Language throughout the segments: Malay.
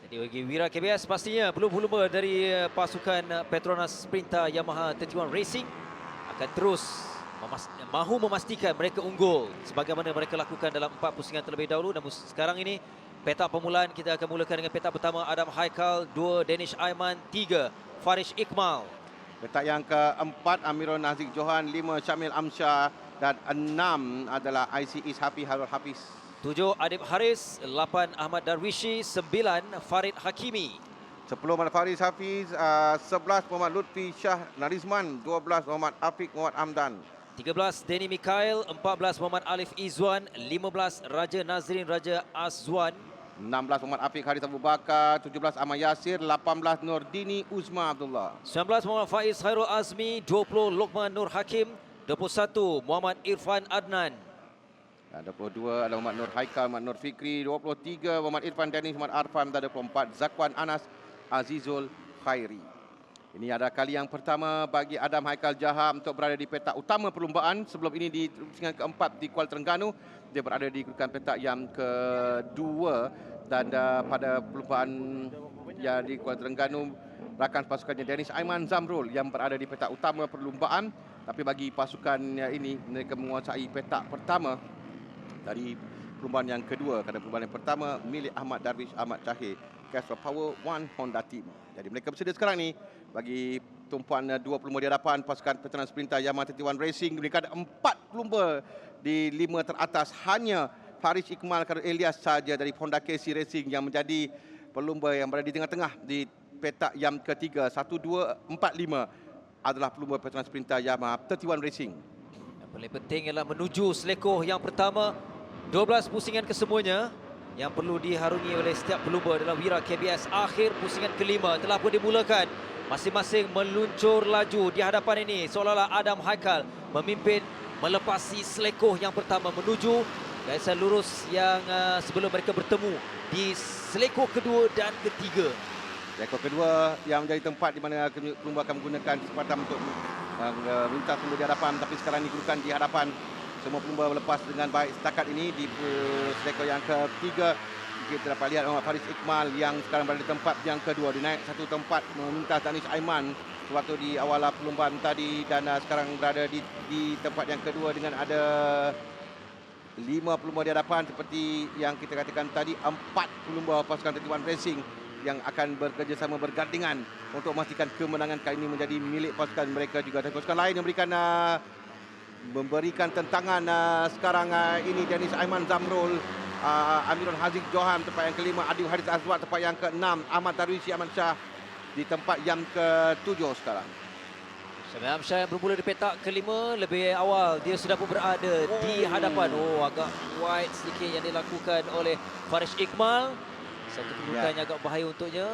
Jadi bagi Wira KBS pastinya pelumba-lumba dari pasukan Petronas Sprinter Yamaha 31 Racing akan terus mahu memastikan mereka unggul sebagaimana mereka lakukan dalam 4 pusingan terlebih dahulu. Namun sekarang ini petak permulaan kita akan mulakan dengan petak pertama Adam Haikal, 2 Danish Aiman, 3 Farish Iqmal. Petak yang keempat Amirul Nazik Johan, 5 Syamil Amsyah dan 6 adalah IC Is Hafiz Harul Hafiz. 7 Adib Haris, 8 Ahmad Darwishi, 9 Farid Hakimi. 10 Muhammad Faris Hafiz, 11 Muhammad Lutfi Shah Narizman, 12 Muhammad Afiq Muhammad Hamdan. 13 Denny Mikhail, 14 Muhammad Alif Izwan, 15 Raja Nazrin Raja Azwan. 16 Muhammad Afiq Haris Abu Bakar, 17 Ahmad Yasir, 18 Nurdini Uzma Abdullah. 19 Muhammad Faiz Khairul Azmi, 20 Luqman Nur Hakim, 21 Muhammad Irfan Adnan. Dan 22 adalah Muhammad Nur Haikal, Muhammad Nur Fikri, 23 Muhammad Irfan Danis, Muhammad Arfan, dan 24 Zakwan Anas Azizul Khairi. Ini adalah kali yang pertama bagi Adam Haikal Jaha untuk berada di petak utama perlumbaan. Sebelum ini di pusingan keempat di Kuala Terengganu, dia berada di kedudukan petak yang kedua. Dan pada perlumbaan yang di Kuala Terengganu, rakan pasukannya Danish Aiman Zamrul yang berada di petak utama perlumbaan. Tapi bagi pasukan ini, mereka menguasai petak pertama dari perlumbaan yang kedua. Kerana perlumbaan yang pertama milik Ahmad Darwish Ahmad Cahir, Castro Power One Honda Team. Jadi mereka bersedia sekarang ni bagi tumpuan 2 pelumba di hadapan pasukan Petronas Sprinter Yamaha 31 Racing. Mereka ada 4 pelumba di 5 teratas. Hanya Farish Iqmal Karul Elias saja dari Honda KC Racing yang menjadi pelumba yang berada di tengah-tengah di petak yang ketiga. 1, 2, 4, 5 adalah pelumba Petronas Sprinter Yamaha 31 Racing. Yang paling penting ialah menuju selekoh yang pertama. 12 pusingan kesemuanya yang perlu diharungi oleh setiap pelumba dalam Wira KBS. Akhir pusingan kelima telah pun dimulakan. Masing-masing meluncur laju di hadapan ini. Seolah-olah Adam Haikal memimpin melepasi selekoh yang pertama menuju garisan lurus yang sebelum mereka bertemu di selekoh kedua dan ketiga. Selekoh kedua yang menjadi tempat di mana pelumba akan menggunakan kesempatan untuk melintas pelumba di hadapan. Tapi sekarang digunakan di hadapan. Semua pelumba melepas dengan baik setakat ini di selekoh yang ketiga. Kita dapat lihat Muhammad Faris Iqmal yang sekarang berada di tempat yang kedua. Dia naik satu tempat memintas Danish Aiman sewaktu di awal perlumbaan tadi, dan sekarang berada di tempat yang kedua dengan ada 5 pelumba di hadapan. Seperti yang kita katakan tadi, 4 pelumba pasukan 31 Racing yang akan bekerjasama bergandingan untuk memastikan kemenangan kali ini menjadi milik pasukan mereka juga. Dan pasukan lain yang memberikan tentangan sekarang ini Danish Aiman Zamrul, Amirul Haziq Johan tempat yang kelima, Adil Haris Azwat tempat yang keenam, Ahmad Darwishi Ahmad Shah di tempat yang ketujuh sekarang. Syamil Amsyah yang bermula di petak kelima lebih awal. Dia sudah pun berada di hadapan. Agak wide sedikit yang dilakukan oleh Farish Iqmal. Satu kedudukan yang agak bahaya untuknya.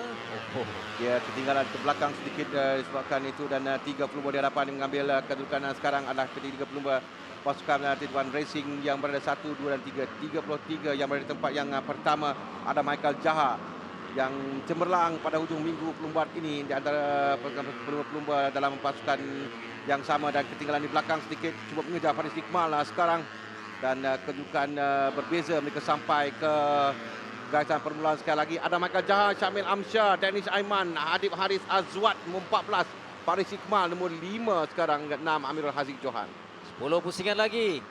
Dia ketinggalan ke belakang sedikit disebabkan itu, dan 3 pelumba di hadapan yang mengambil kedudukan sekarang adalah ketiga pelumba pasukan 31 Racing yang berada 1, 2 dan 3. 33 yang berada di tempat yang pertama ada Michael Jaha yang cemerlang pada hujung minggu perlumbaan ini di antara pelumba dalam pasukan yang sama, dan ketinggalan di belakang sedikit cuba mengejar Faris Iqmal sekarang, dan kedudukan berbeza mereka sampai ke garisan permulaan. Sekali lagi ada Michael Jaha, Syamil Amsyah, Danish Aiman, Adib Haris Azwat nombor 14, Faris Iqmal nombor 5, sekarang 6 Amirul Haziq Johan. 10 pusingan lagi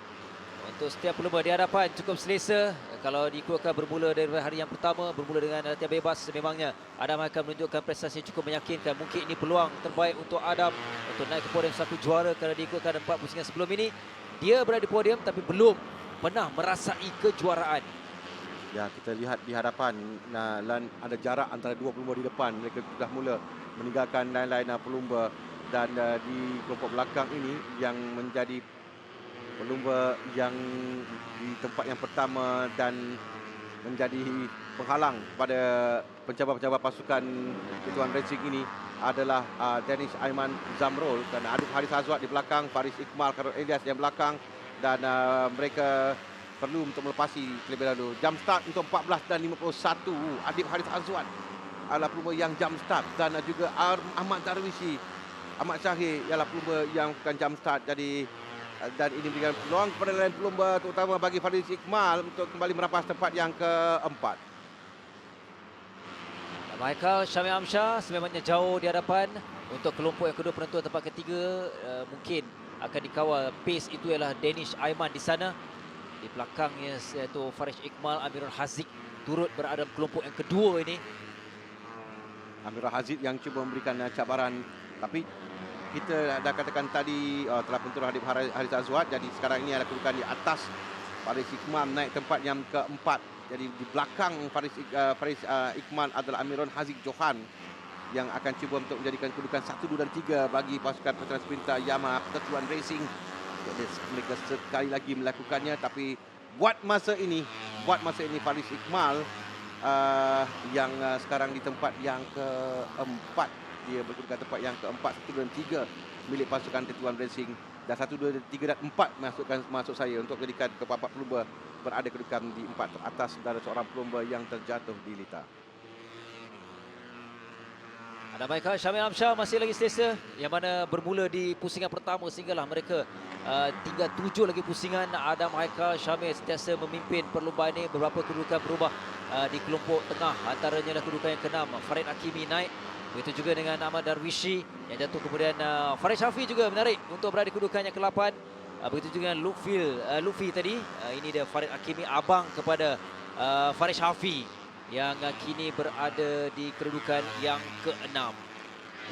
untuk setiap pelumba di hadapan. Cukup selesa kalau diikutkan bermula dari hari yang pertama, bermula dengan latihan bebas. Memangnya Adam akan menunjukkan prestasi yang cukup meyakinkan. Mungkin ini peluang terbaik untuk Adam untuk naik ke podium satu juara, kerana diikutkan 4 pusingan sebelum ini dia berada di podium tapi belum pernah merasai kejuaraan. Ya, kita lihat di hadapan ada jarak antara 2 pelumba di depan. Mereka sudah mula meninggalkan lain-lain pelumba, dan di kelompok belakang ini yang menjadi pelumba yang di tempat yang pertama dan menjadi penghalang pada pencabar-pencabar pasukan 31 Racing ini adalah Danish Aiman Zamrul, dan Adib Haris Azwat di belakang, Faris Iqmal Karul Elias yang belakang, dan mereka perlu untuk melepasi terlebih dahulu. Jam start untuk 14 dan 51. Adib Haris Azwat adalah pelumba yang jam start, dan juga Ahmad Darwishi Ahmad Syahir ialah pelumba yang bukan jam start. Jadi dan ini memberikan peluang kepada lain pelumba, terutama bagi Faris Iqmal untuk kembali merampas tempat yang keempat. Michael Syamil Amsyar sememangnya jauh di hadapan. Untuk kelompok yang kedua penentuan tempat ketiga mungkin akan dikawal pace itu ialah Danish Aiman di sana. Di belakangnya iaitu Farish Iqmal, Amirul Haziq turut berada dalam kelompok yang kedua ini. Amirul Haziq yang cuba memberikan cabaran, tapi kita dah katakan tadi telah pentur Habib Haris Azwad, jadi sekarang ini ada kedudukan di atas Farish Iqmal naik tempat yang keempat. Jadi di belakang Farish Iqmal adalah Amirul Haziq Johan yang akan cuba untuk menjadikan kedudukan 1, 2 dan 3 bagi pasukan Petronas Sprinter Yamaha Persatuan Racing. Jadi mereka sekali lagi melakukannya, tapi buat masa ini Farish Iqmal yang sekarang di tempat yang keempat. Dia berkedudukan tempat yang keempat, 1, 2 dan 3 milik pasukan Tetuan Racing. Dan 1, 2, 3 dan 4 masuk saya untuk menjadikan keempat pelumba berada kedudukan di 4 teratas dari seorang pelumba yang terjatuh di litar. Ada Michael Syamil Amsyar masih lagi selesa yang mana bermula di pusingan pertama sehinggalah mereka tinggal 7 lagi pusingan. Adam Michael Syamil sentiasa memimpin perlombaan ini. Beberapa kedudukan berubah di kelompok tengah, antaranya adalah kedudukan yang ke-6 Farid Hakimi naik. Begitu juga dengan Ahmad Darwishi yang jatuh, kemudian Farid Shafi juga menarik untuk berada di kedudukan yang ke-8. Begitu juga dengan Lutfi tadi. Ini dia Farid Hakimi, abang kepada Farid Shafi yang kini berada di kedudukan yang ke-6.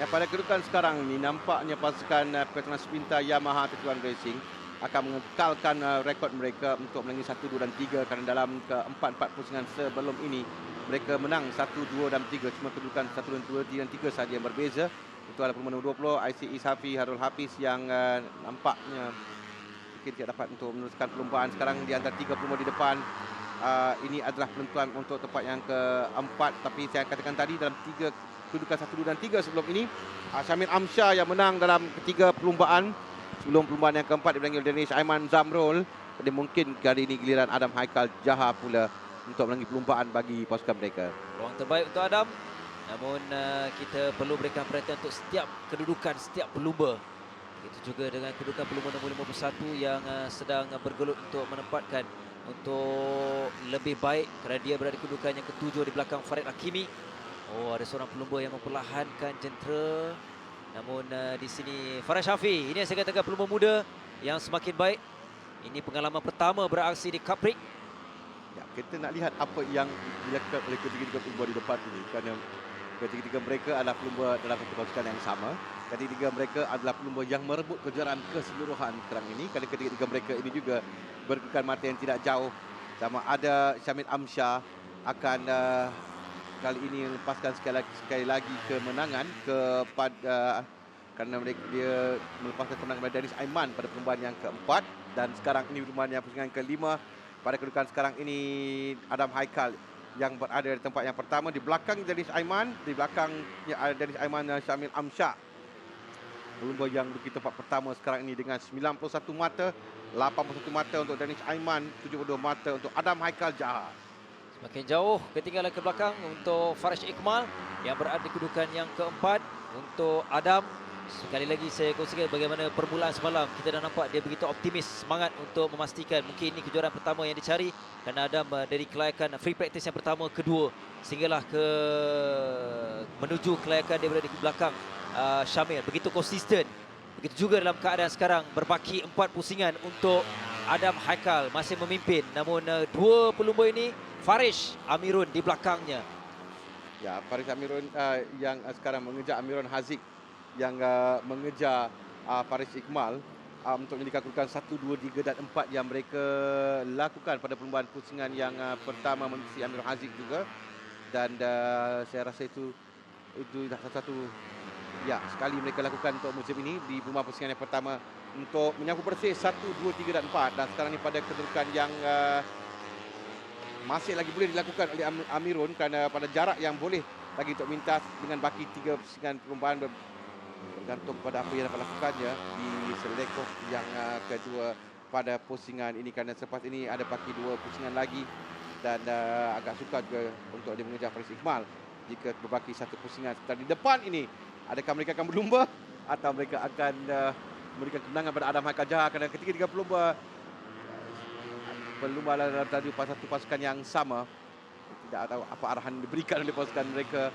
Ya, pada kedudukan sekarang ini nampaknya pasukan Petronas Sprinter Yamaha Tetuan Racing akan mengekalkan rekod mereka untuk menangis 1, 2 dan 3 kerana dalam ke-4 pusingan sebelum ini mereka menang 1, 2 dan 3. Cuma kedudukan 1, 2, 3 dan 3 saja yang berbeza. Itu adalah pelumba nombor 20 IC Isafi Harul Hafiz yang nampaknya mungkin tidak dapat untuk meneruskan perlombaan. Sekarang di antara 3 pelumba di depan, ini adalah penentuan untuk tempat yang keempat. Tapi saya katakan tadi dalam 3 kedudukan 1, 2 dan 3 sebelum ini, Syamil Amsyar yang menang dalam ketiga perlombaan. Sebelum perlombaan yang keempat dipanggil Danish Aiman Zamrul. Jadi mungkin kali ini giliran Adam Haikal Jaha pula untuk menanggi perlombaan bagi pasukan mereka. Peluang terbaik untuk Adam. Namun kita perlu berikan perhatian untuk setiap kedudukan setiap pelumba. Itu juga dengan kedudukan pelumba nombor 51 yang sedang bergelut untuk menempatkan untuk lebih baik kerana dia berada di kedudukan yang ke-7 di belakang Farid Hakimi. Oh, ada seorang pelumba yang memperlahankan jentera. Namun di sini Farid Shafi, ini yang saya katakan pelumba muda yang semakin baik. Ini pengalaman pertama beraksi di Kaprik. Ya, kita nak lihat apa yang dilakukan oleh ketiga-tiga pelumba di depan ini, kerana ketiga-tiga mereka adalah pelumba dalam satu pasukan yang sama. Ketiga mereka adalah pelumba yang merebut kejuaraan keseluruhan sekarang ini, kerana ketiga mereka ini juga berkedudukan mata yang tidak jauh. Sama ada Syamil Amsyar akan kali ini melepaskan sekali lagi kemenangan kepada kerana dia melepaskan kemenangan kepada Danish Aiman pada perlombaan yang keempat. Dan sekarang ini perlombaan yang pusingan kelima. Pada kedudukan sekarang ini Adam Haikal yang berada di tempat yang pertama. Di belakang Danish Aiman, di belakangnya ada Danish Aiman dan Syamil Amsyar. Pelumba yang duduk tempat pertama sekarang ini dengan 91 mata, 81 mata untuk Danish Aiman, 72 mata untuk Adam Haikal Jaha. Semakin jauh ketinggalan ke belakang untuk Farish Iqmal yang berada di kedudukan yang keempat. Untuk Adam, sekali lagi saya kongsikan bagaimana permulaan semalam. Kita dah nampak dia begitu optimis, semangat untuk memastikan mungkin ini kejuaraan pertama yang dicari. Kerana Adam dari kelayakan free practice yang pertama, kedua, sehinggalah ke menuju kelayakan dia berada di belakang Syamil. Begitu konsisten. Begitu juga dalam keadaan sekarang berbaki 4 pusingan untuk Adam Haikal masih memimpin. Namun dua pelumba ini Farish Amirun di belakangnya. Ya, Farish Amirun yang sekarang mengejar Amirun Haziq yang mengejar Farish Iqmal untuk menjadikan kedudukan 1, 2, 3 dan 4 yang mereka lakukan pada perlombaan pusingan yang pertama mengisi Amirun Haziq juga. Dan saya rasa itu satu-satu ya sekali mereka lakukan untuk musim ini di perlombaan pusingan yang pertama untuk menyapu bersih 1, 2, 3 dan 4. Dan sekarang ini pada kedudukan yang masih lagi boleh dilakukan oleh Amirun kerana pada jarak yang boleh lagi untuk mintas dengan baki 3 pusingan perlombaan bergantung pada apa yang dapat lakukannya di selekoh yang kedua pada pusingan ini, kerana selepas ini ada baki 2 pusingan lagi. Dan agak sukar juga untuk dia mengejar Farish Iqmal jika berbaki 1 pusingan. Sementara di depan ini, adakah mereka akan berlumba atau mereka akan memberikan kemenangan pada Adam Haikal Jaha, kerana ketiga-tiga pelumba dalam satu pasukan yang sama. tidak tahu apa arahan diberikan oleh pasukan mereka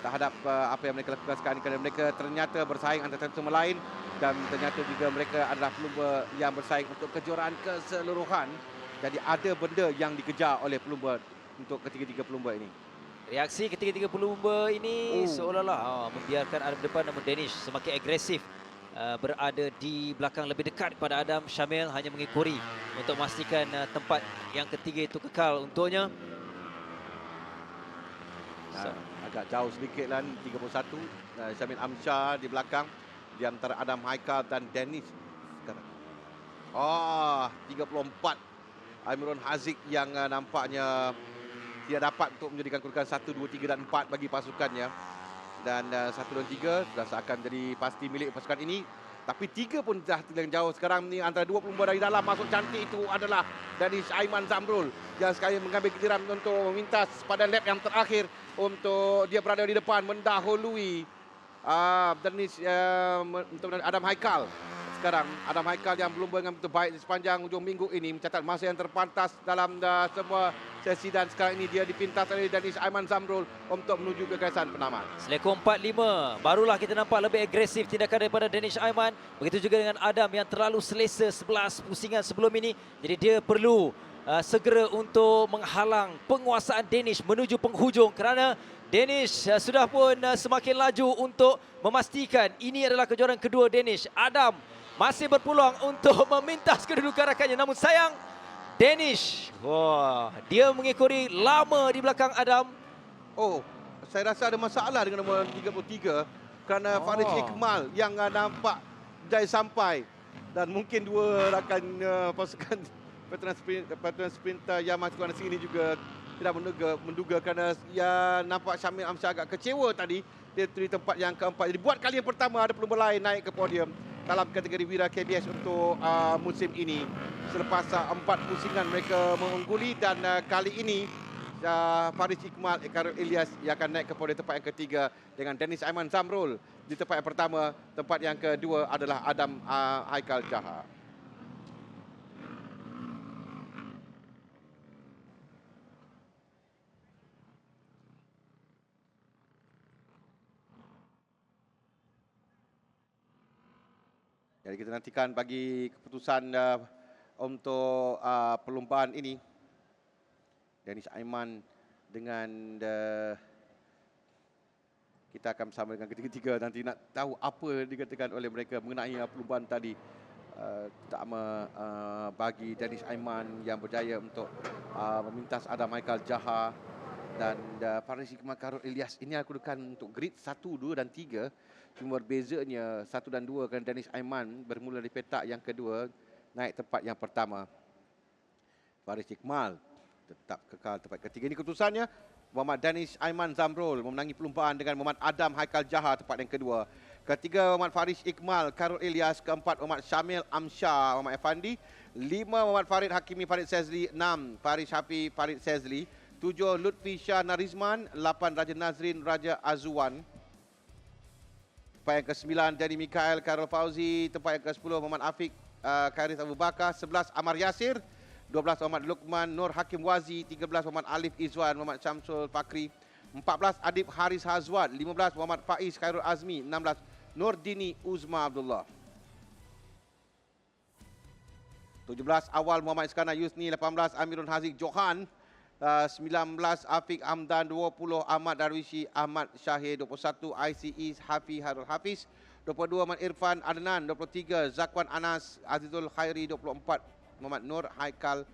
terhadap apa yang mereka lakukan sekarang ini, kerana mereka ternyata bersaing antara satu sama lain dan ternyata juga mereka adalah pelumba yang bersaing untuk kejuaraan keseluruhan. Jadi ada benda yang dikejar oleh pelumba untuk ketiga-tiga pelumba ini. Reaksi ketiga-tiga pelumba ini seolah-olah membiarkan Adam depan namun Danish semakin agresif. Berada di belakang lebih dekat kepada Adam. Syamil hanya mengikuri untuk memastikan tempat yang ketiga itu kekal untuknya. Agak jauh sedikit lah, 31. Syamil Amsyar di belakang di antara Adam Haikal dan Danish sekarang. 34. Amirul Haziq yang nampaknya tidak dapat untuk menjadikan kedudukan 1, 2, 3 dan 4 bagi pasukannya. Dan 1 dan 3 sudah seakan jadi pasti milik pasukan ini. Tapi 3 pun dah terlalu jauh sekarang ni. Antara 2 pelumba dari dalam masuk cantik itu adalah Danish Aiman Zamrul yang sekali mengambil giliran untuk memintas pada lap yang terakhir untuk dia berada di depan mendahului Danish untuk Adam Haikal. Sekarang Adam Haikal yang belum dengan begitu baik di sepanjang hujung minggu ini mencatat masa yang terpantas dalam semua sesi, dan sekarang ini dia dipintas oleh Danish Aiman Zamrul untuk menuju ke garisan penamat. Selekor 45. Barulah kita nampak lebih agresif tindakan daripada Danish Aiman. Begitu juga dengan Adam yang terlalu selesa 11 pusingan sebelum ini. Jadi dia perlu segera untuk menghalang penguasaan Danish menuju penghujung, kerana Danish sudah pun semakin laju untuk memastikan ini adalah kejuaraan kedua Danish. Adam masih berpeluang untuk memintas kedudukan rakannya, namun sayang Danish, dia mengikuri lama di belakang Adam. Saya rasa ada masalah dengan nombor 33 kerana Faris Iqmal yang nampak jaya sampai, dan mungkin dua rakan pasukan veteran sprinter yang masuk ke sini juga tidak menduga kerana nampak Syamil Amsyar agak kecewa tadi dia di tempat yang keempat. Jadi buat kali yang pertama ada pelumba lain naik ke podium dalam kategori Wira KBS untuk musim ini. Selepas 4 pusingan mereka mengungguli, dan kali ini Faris Iqmal, Karul Ilyas yang akan naik ke podium tempat yang ketiga dengan Danish Aiman Zamrul di tempat yang pertama. Tempat yang kedua adalah Adam Haikal Jaha. Jadi kita nantikan bagi keputusan untuk perlombaan ini. Danish Aiman dengan kita akan bersama dengan ketiga-tiga nanti nak tahu apa dikatakan oleh mereka mengenai perlombaan tadi. Terutama bagi Danish Aiman yang berjaya untuk memintas Adam Haikal Jaha dan Faris Iqmal Karul Ilyas. Ini kedudukan untuk grid 1, 2 dan 3. Cuma berbezanya 1 dan 2 kerana Danish Aiman bermula di petak yang kedua naik tempat yang pertama. Faris Iqmal tetap kekal tempat ketiga. Ini keputusannya. Muhammad Danish Aiman Zamrul memenangi perlumbaan dengan Muhammad Adam Haikal Jaha tempat yang kedua. Ketiga Muhammad Faris Iqmal Karul Ilyas. Keempat Muhammad Syamil Amsyar Muhammad Effandi. 5 Muhammad Farid Hakimi Farid Sezli. 6 Faris Hafi Farid Sezli. 7 Lutfi Shah Narizman. 8 Raja Nazrin Raja Azuwan. Tempat yang ke-9 Dani Mikael Karol Fauzi. Tempat yang ke-10 Muhammad Afiq Khairith Abu Bakar. 11 Amar Yasir. 12 Muhammad Luqman Nur Hakim Wazi. 13 Muhammad Alif Izwan Muhammad Syamsul Fakri. 14 Adib Haris Hazwat. 15 Muhammad Faiz Khairul Azmi. 16 Nur Dini Uzma Abdullah. 17 Awal Muhammad Iskandar Yusni. 18 Amirul Haziq Johan. 19 Afiq Hamdan. 20 Ahmad Darwishi Ahmad Syahir. 21 ICE Hafi Harul Hafiz. 22 Ahmad Irfan Adnan. 23 Zakwan Anas Azizul Khairi. 24 Muhammad Nur Haikal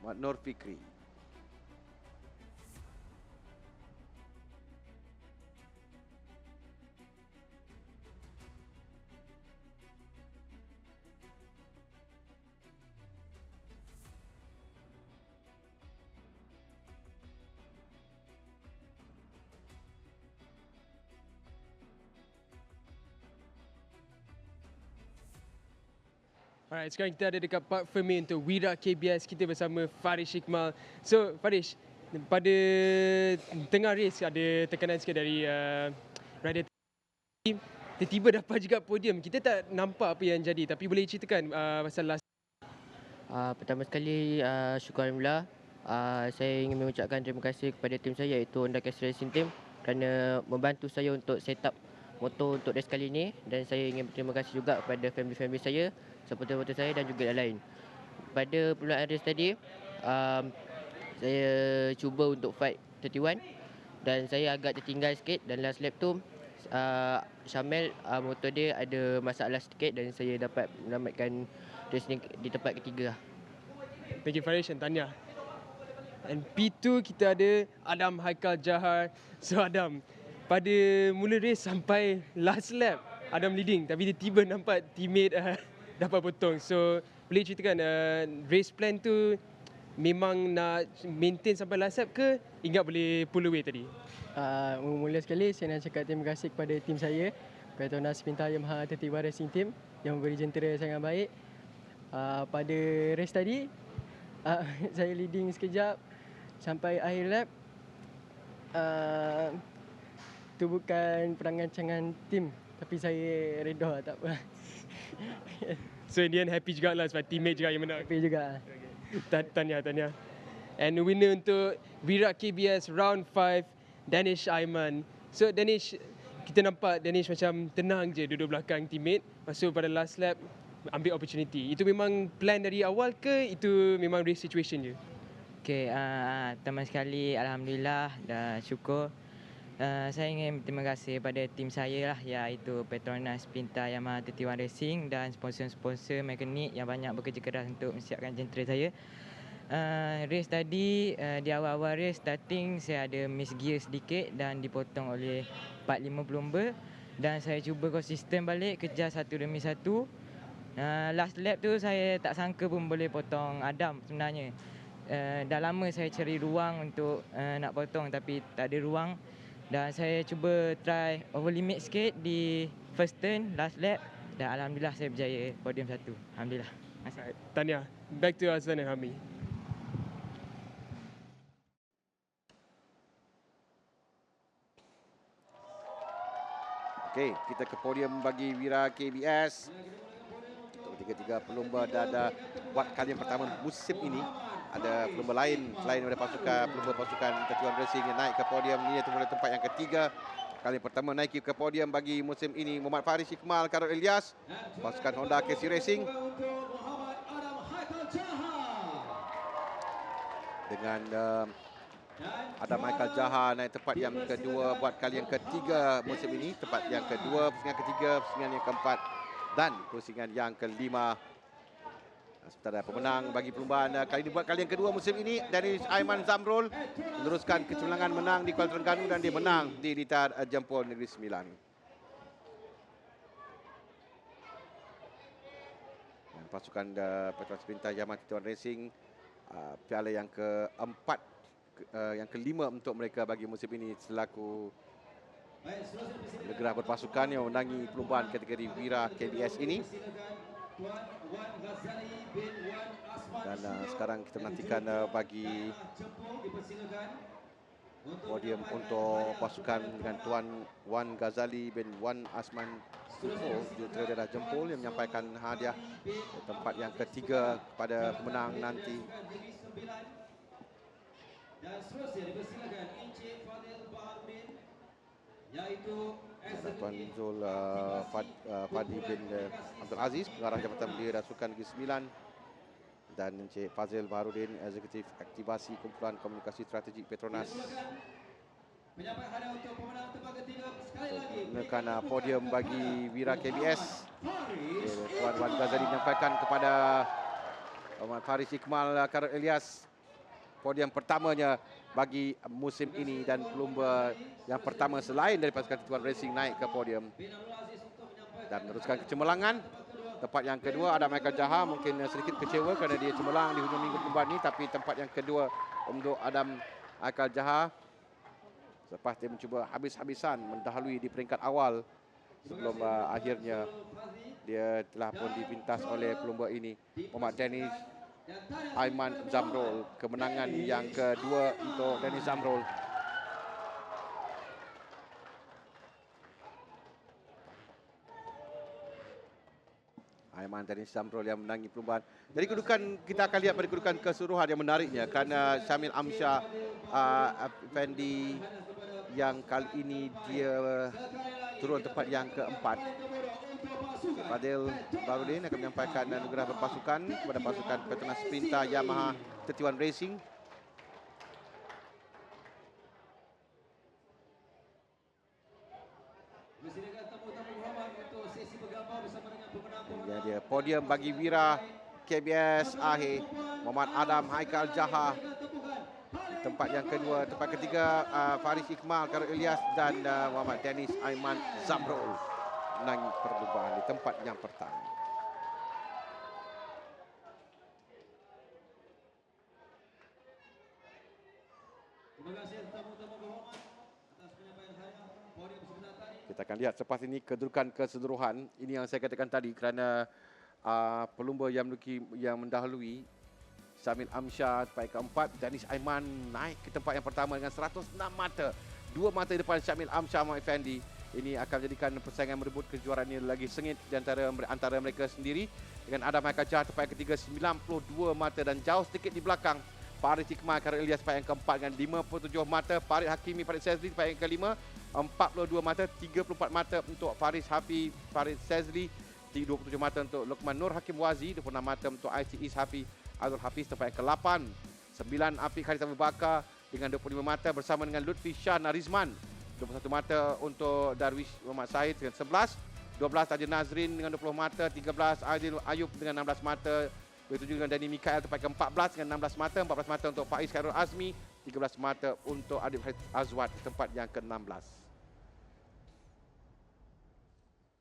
Muhammad Nur Fikri. Alright, sekarang kita ada dekat Park Fermi untuk Wira KBS. Kita bersama Faris Iqmal. So, Faris, pada tengah race ada tekanan sikit dari rider team. Tiba-tiba dapat juga podium. Kita tak nampak apa yang jadi, tapi boleh ceritakan pasal last. Pertama sekali, syukur Alhamdulillah. Saya ingin mengucapkan terima kasih kepada tim saya iaitu Honda Castle Racing Team kerana membantu saya untuk set up motor untuk race kali ini, dan saya ingin berterima kasih juga kepada family-family saya, supporter-supporter saya dan juga yang lain. Pada permulaan race tadi, saya cuba untuk fight 31 dan saya agak tertinggal sikit, dan last lap tu Syamel motor dia ada masalah sedikit dan saya dapat menyelamatkan race ni di tempat ketiga. Thank you Farish and Tanya. And P2 kita ada Adam Haikal Jahar. So Adam, pada mula race sampai last lap Adam leading, tapi dia tiba nampak teammate dapat potong. So boleh ceritakan race plan tu memang nak maintain sampai last lap ke ingat boleh pull away tadi? Mula sekali saya nak cakap terima kasih kepada tim saya, Petronas Pintar Yamaha 31 Racing Team yang memberi jentera sangat baik. Pada race tadi saya leading sekejap sampai akhir lap. Itu bukan perancangan tim, tapi saya redha tak apa. So in the end happy jugalah sebab teammate juga yang menang. Happy juga. Tanya. And winner untuk Wira KBS round 5, Danish Aiman. So Danish, kita nampak Danish macam tenang je duduk belakang teammate. Masuk pada last lap ambil opportunity. Itu memang plan dari awal ke itu memang race situation je? Okey, pertama sekali Alhamdulillah dan syukur. Saya ingin berterima kasih pada tim saya lah, iaitu Petronas Pintar Yamaha 31 Racing dan sponsor-sponsor mekanik yang banyak bekerja keras untuk menyiapkan jentera saya. Race tadi, di awal-awal race starting saya ada miss gear sedikit dan dipotong oleh 4-5 pelumba, dan saya cuba konsisten balik kejar satu demi satu. Last lap tu saya tak sangka pun boleh potong Adam sebenarnya. Dah lama saya cari ruang untuk nak potong tapi tak ada ruang, dan saya cuba try over limit sikit di first turn last lap, dan Alhamdulillah saya berjaya podium 1. Alhamdulillah. Alright, Tanya, back to Azlan and Hami. Okey, kita ke podium bagi Wira KBS. Untuk tiga-tiga pelumba dah ada buat kali yang pertama musim ini. Ada pelumba lain selain daripada pelumba pasukan 31 Racing yang naik ke podium. Ini itu tempat yang ketiga. Kali yang pertama naik ke podium bagi musim ini. Muhammad Faris Iqmal, Karol Ilyas, pasukan Honda KC Racing. Dengan Adam Michael Jahar naik tempat yang kedua buat kali yang ketiga musim ini. Tempat yang kedua, pusingan ketiga, pusingan yang keempat dan pusingan yang kelima. Sementara pemenang bagi perlumbaan kali ini buat kali yang kedua musim ini, Danish Aiman Zamrul meneruskan kecemerlangan menang di Kuala Terengganu dan dia menang di Litar Jempol Negeri Sembilan. Dan pasukan Petronas Pintar Yamaha 31 Racing piala yang keempat, yang kelima untuk mereka bagi musim ini selaku negara berpasukan yang menangi perlumbaan kategori Wira KBS ini. Dan sekarang kita menantikan bagi podium untuk pasukan dengan Tuan Wan Ghazali bin Wan Asman Supo, Jurutera Daerah Jempol, yang menyampaikan hadiah tempat yang ketiga kepada pemenang nanti. Dan seterusnya dipersilakan Encik Fadil Baharudin, iaitu Tuan Zul Fadi bin Abdul Aziz, pengarah Jabatan Belia dan Sukan Negeri Sembilan, dan Encik Fazil Baharudin, Eksekutif Aktivasi Kumpulan Komunikasi Strategik Petronas. penyampaian hadiah untuk pemenang tempat ketiga sekali lagi. Menekan podium bagi Wira KBS. Tuan Wan Ghazali menyampaikan kepada Muhammad Faris Iqmal, Karol Ilyas, podium pertamanya bagi musim ini dan pelumba yang pertama selain dari pasukan 31 Racing naik ke podium. Dan meneruskan kecemerlangan. Tempat yang kedua ada Michael Jahar, mungkin sedikit kecewa kerana dia cemerlang di hujung minggu perlumbaan ini, tapi tempat yang kedua untuk Adam Michael Jahar selepas dia mencuba habis-habisan mendahului di peringkat awal sebelum akhirnya dia telah pun dipintas oleh pelumba ini, Muhammad Danish Aiman Zamrul. Kemenangan yang kedua untuk Danish Zamrul. Aiman Dennis Zamrul yang menangi perlumbaan. Jadi kedudukan kita akan lihat pada kedudukan keseluruhan yang menariknya kerana Syamil Amsyah Effendi yang kali ini dia turun tempat yang keempat. Fadil Barudin akan menyampaikan anugerah berpasukan kepada pasukan Petronas Sprinter Yamaha 31 Racing. Ini dia podium bagi Wira KBS Akhir. Muhammad Adam Haikal Jaha. Tempat yang kedua, tempat ketiga Faris Iqmal, Karul Ilyas dan Muhammad Dennis Aiman Zamrul menangi perlombaan di tempat yang pertama. Kita akan lihat selepas ini kedudukan keseluruhan. Ini yang saya katakan tadi kerana pelumba yang mendahului Syamil Amsyah tempat keempat, Danis Aiman naik ke tempat yang pertama dengan 106 mata. 2 mata di depan Syamil Amsyah Muhammad Effendi. Ini akan menjadikan persaingan merebut kejuaraan ini lagi sengit di antara mereka sendiri. Dengan Adam Haikal tempat yang ketiga 92 mata dan jauh sedikit di belakang Faris Iqmal Karul Ilyas tempat yang keempat dengan 57 mata. Farid Hakimi Farid Sezli tempat yang kelima 42 mata, 34 mata untuk Faris Hafi Farid Sezli, 27 mata untuk Luqman Nur Hakim Wazi, 26 mata untuk IC Hafi Azul Hafiz tempat yang ke-8. 9 Afiq Khalis Abu Bakar dengan 25 mata bersama dengan Lutfi Shah Narizman. 21 mata untuk Darwish Muhammad Said dengan 11. 12 Tajir Nazrin dengan 20 mata. 13 Aidil Ayub dengan 16 mata. Begitu juga dengan Dani Mikael tempat ke-14 dengan 16 mata. 14 mata untuk Faiz Khairul Azmi. 13 mata untuk Adib Azwat tempat yang ke-16.